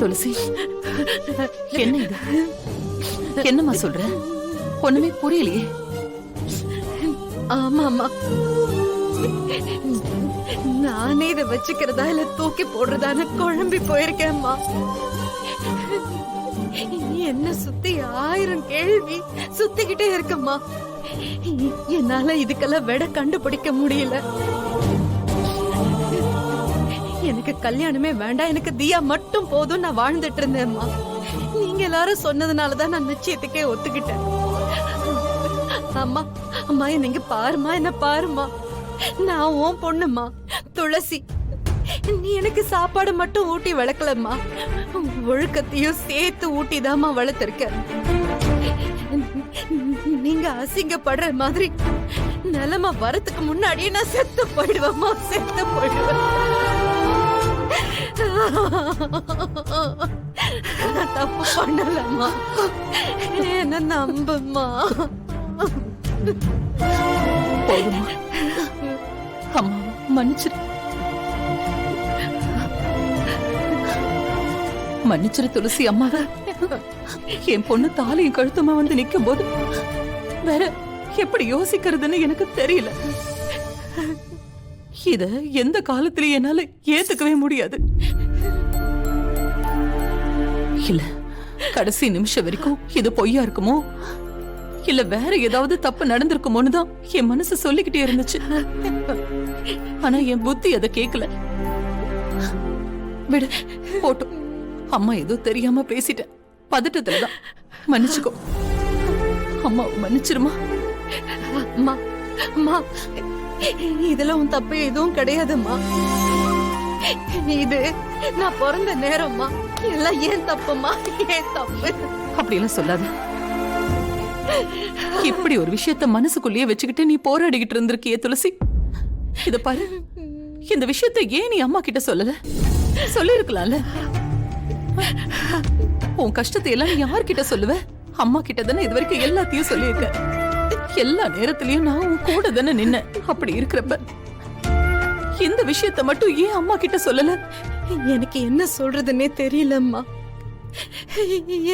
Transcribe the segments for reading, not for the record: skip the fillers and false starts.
துளசி, என்ன இது? என்னம்மா சொல்ற? ஒண்ணுமே புரியலையே. ஆமாமா, நானே இதை வச்சுக்கிறதா இல்ல தூக்கி போடுறதான்னு குழம்பி போயிருக்கேன்மா. என்ன சுத்தி 1000 கேள்வி சுத்திக்கிட்டே இருக்கம்மா. என்னால இதுக்கெல்லாம் விட கண்டுபிடிக்க முடியல. எனக்கு கல்யாணமே வேண்டாம், எனக்கு தியா மட்டும் போதும் நான் வாழ்ந்துட்டு இருந்தேன்மா. நீங்க எல்லாரும் சொன்னதுனாலதான் நான் நிச்சயத்துக்கே ஒத்துக்கிட்டேன். அம்மா அம்மா, நீங்க பாருமா, என்ன பாருமா, நான் உன் பொண்ணுமா துளசி. நீ எனக்கு சாப்பாடு மட்டும் ஊட்டி வளர்க்கலம்மா, ஒழுக்கத்தையும் சேர்த்து ஊட்டிதாம்மா வளர்த்திருக்க. நீங்க அசிங்கப்படுற மாதிரி நிலைமை வரத்துக்கு முன்னாடியே நான் செத்து போயிடுவேம்மா, செத்து போயிடுவேன். தப்பு பண்ணலம்மா, என்ன நம்புமா. போதுமா, அம்மா மன்னிச்சிரு, மன்னிச்சிரு துளசி. அம்மா, என் பொண்ணு தாலியும் கழுத்துமா வந்து நிக்கும் போது வேற எப்படி யோசிக்கிறதுன்னு எனக்கு தெரியல. இத எந்த காலத்திலயும் என்னால ஏத்துக்கவே முடியாது. இல்ல, கடைசி நிமிஷம் வரைக்கும் இது பொய்யா இருக்குமோ இல்ல வேற ஏதாவது தப்பு நடந்திருக்குமோன்னு தான் என் மனசு சொல்லிக்கிட்டே இருந்துச்சு. ஆனா என் புத்தி அதை கேட்கல. விடு, போட்டும். அம்மா ஏதோ தெரியாம பேசிட்டேன், பதட்டத்துலதான். மன்னிச்சுக்கோ அம்மா, மன்னிச்சிருமா. அம்மா அம்மா, இதுல உன் தப்பு எதுவும் கிடையாதும்மா. இது நான் பிறந்த நேரம்மா, எல்லாம் ஏன் தப்புமா, ஏன் தப்பு. அப்படியெல்லாம் சொல்லாத. இப்படி ஒரு விஷயத்த மனசுக்குள்ளேயே வச்சுக்கிட்டு நீ போராடிக்கிட்டு இருந்திருக்கியே துளசி. இத பாரு, இந்த விஷயத்த ஏன் நீ அம்மா கிட்ட சொல்லல? சொல்லிருக்கலாம்ல. உன் கஷ்டத்தை எல்லாம் நீ யார்கிட்ட சொல்லுவ? அம்மா கிட்ட தானே இது வரைக்கும் எல்லாத்தையும் சொல்லியிருக்க. எல்லா நேரத்திலயும் நான் உன் கூட தானே நின்ன. அப்படி இருக்கிறப்ப இந்த விஷயத்த மட்டும் ஏன் அம்மா கிட்ட சொல்லல? எனக்கு என்ன சொல்றதுன்னே தெரியலம்மா.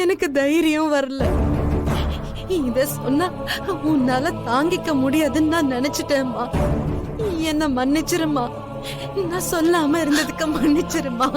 எனக்கு தைரியம் வரல. இத சொன்னா உன்னால தாங்கிக்க முடியாதுன்னு நான் நினைச்சிட்டேம்மா. என்ன மன்னிச்சிருமா, நான் சொல்லாம இருந்ததுக்கு மன்னிச்சிருமா.